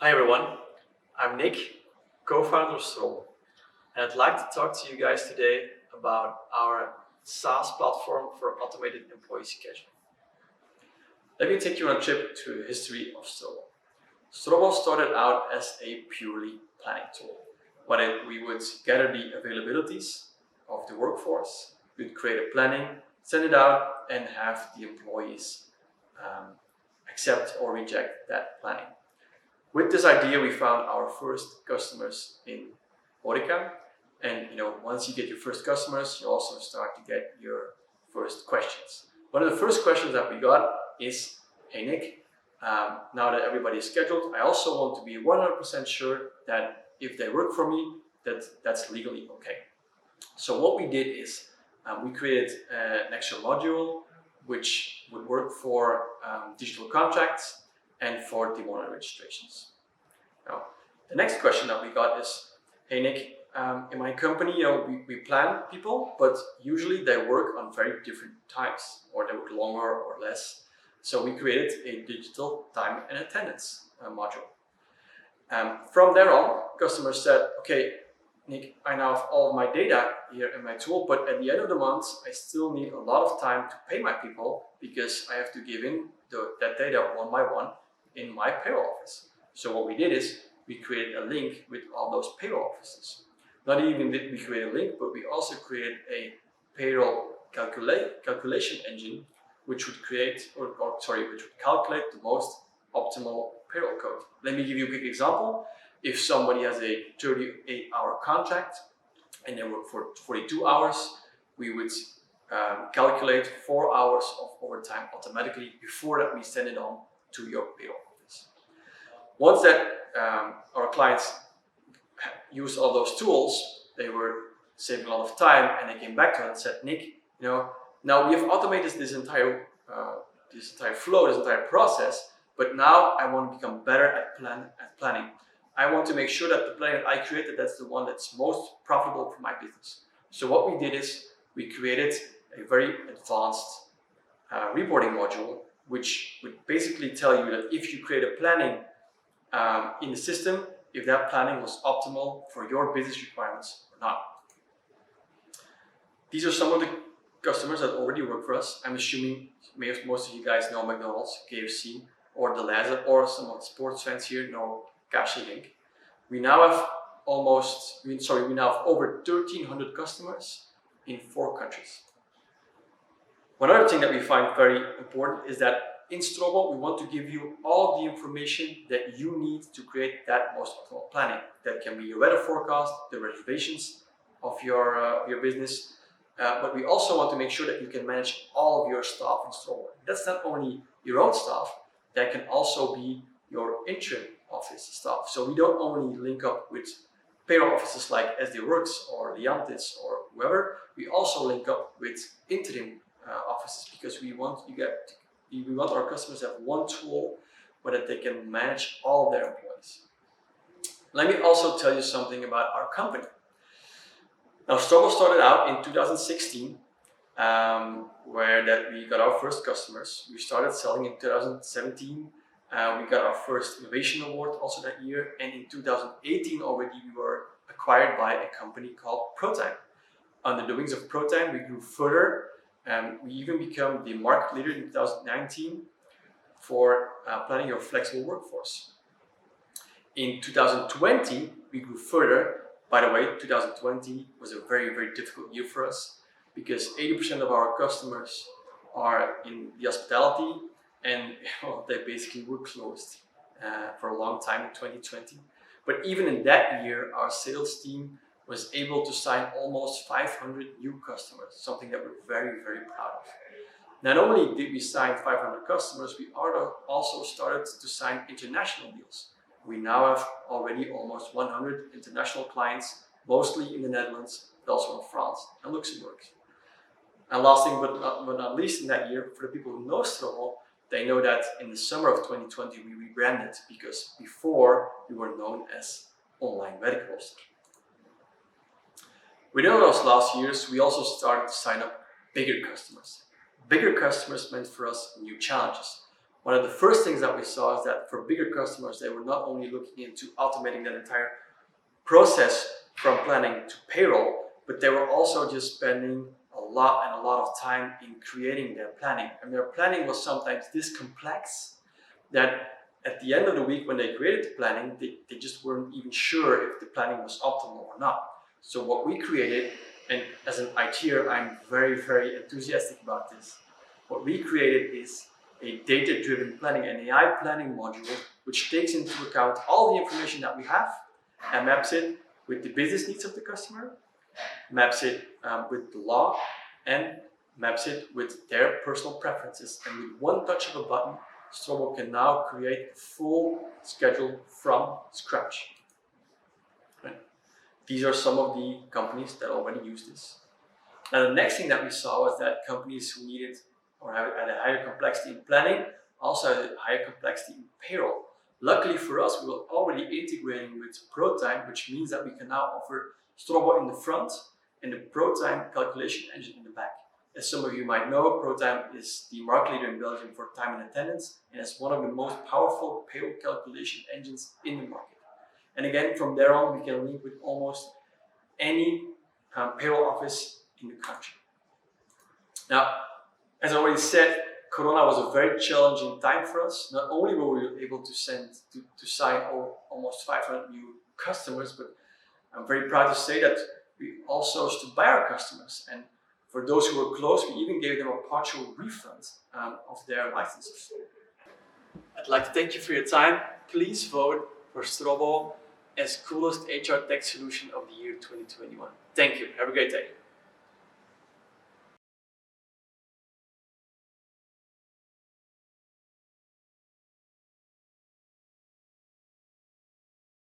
Hi everyone, I'm Nick, co-founder of Strobbo, and I'd like to talk to you guys today about our SaaS platform for automated employee scheduling. Let me take you on a trip through the history of Strobbo. Strobbo started out as a purely planning tool. We would gather the availabilities of the workforce, we'd create a planning, send it out, and have the employees accept or reject that planning. With this idea, we found our first customers in Protime. And once you get your first customers, you also start to get your first questions. One of the first questions that we got is, hey Nick, now that everybody is scheduled, I also want to be 100% sure that if they work for me, that's legally okay. So what we did is we created an extra module which would work for digital contracts and for demo registrations. Now, the next question that we got is, hey Nick, in my company, we plan people, but usually they work on very different times, or they work longer or less. So we created a digital time and attendance module. From there on, customers said, okay, Nick, I now have all of my data here in my tool, but at the end of the month, I still need a lot of time to pay my people because I have to give in that data one by one in my payroll office. So what we did is we created a link with all those payroll offices. Not even did we create a link, but we also created a payroll calculation engine which would create, which would calculate the most optimal payroll code. Let me give you a quick example. If somebody has a 38-hour contract and they work for 42 hours, we would calculate 4 hours of overtime automatically before that we send it on to your payroll office. Once that our clients used all those tools, they were saving a lot of time, and they came back to us and said, Nick, now we have automated this entire flow, this entire process, but now I want to become better at planning. I want to make sure that the plan that I created, that's the one that's most profitable for my business. So what we did is we created a very advanced reporting module, which would basically tell you that if you create a planning in the system, if that planning was optimal for your business requirements or not. These are some of the customers that already work for us. I'm assuming most of you guys know McDonald's, KFC, or the Laza, or some of the sports fans here know Cash Link. We now have over 1,300 customers in 4 countries. One other thing that we find very important is that in Strobbo, we want to give you all the information that you need to create that most optimal planning. That can be your weather forecast, the reservations of your business, but we also want to make sure that you can manage all of your staff in Strobbo. That's not only your own staff, that can also be your interim office staff. So we don't only link up with payroll offices like SD Works or Liantis or whoever, we also link up with interim offices, because we want our customers to have one tool where that they can manage all of their employees. Let me also tell you something about our company. Now, Strobbo started out in 2016, where that we got our first customers. We started selling in 2017. We got our first innovation award also that year, and in 2018 already we were acquired by a company called Protime. Under the wings of Protime, we grew further. We even became the market leader in 2019 for planning your flexible workforce. In 2020, we grew further. By the way, 2020 was a very, very difficult year for us because 80% of our customers are in the hospitality, and they basically were closed for a long time in 2020. But even in that year, our sales team was able to sign almost 500 new customers, something that we're very, very proud of. Not only did we sign 500 customers, we also started to sign international deals. We now have already almost 100 international clients, mostly in the Netherlands, but also in France and Luxembourg. And last thing but not least in that year, for the people who know Strobbo, they know that in the summer of 2020 we rebranded, because before we were known as Online Werkrooster. Within those last years, we also started to sign up bigger customers. Bigger customers meant for us new challenges. One of the first things that we saw is that for bigger customers, they were not only looking into automating that entire process from planning to payroll, but they were also just spending a lot of time in creating their planning. And their planning was sometimes this complex that at the end of the week when they created the planning, they just weren't even sure if the planning was optimal or not. So what we created, and as an ITer, I'm very, very enthusiastic about this. What we created is a data-driven planning, an AI planning module, which takes into account all the information that we have and maps it with the business needs of the customer, maps it with the law, and maps it with their personal preferences. And with one touch of a button, Strobbo can now create a full schedule from scratch. Right. These are some of the companies that already use this. Now, the next thing that we saw was that companies who needed or had a higher complexity in planning also had a higher complexity in payroll. Luckily for us, we were already integrating with Protime, which means that we can now offer Strobbo in the front and the Protime calculation engine in the back. As some of you might know, Protime is the market leader in Belgium for time and attendance, and it's one of the most powerful payroll calculation engines in the market. And again, from there on, we can link with almost any payroll office in the country. Now, as I already said, Corona was a very challenging time for us. Not only were we able to sign almost 500 new customers, but I'm very proud to say that we also stood by our customers. And for those who were close, we even gave them a partial refund of their licenses. I'd like to thank you for your time. Please vote for Strobbo as coolest HR tech solution of the year 2021. Thank you. Have a great day.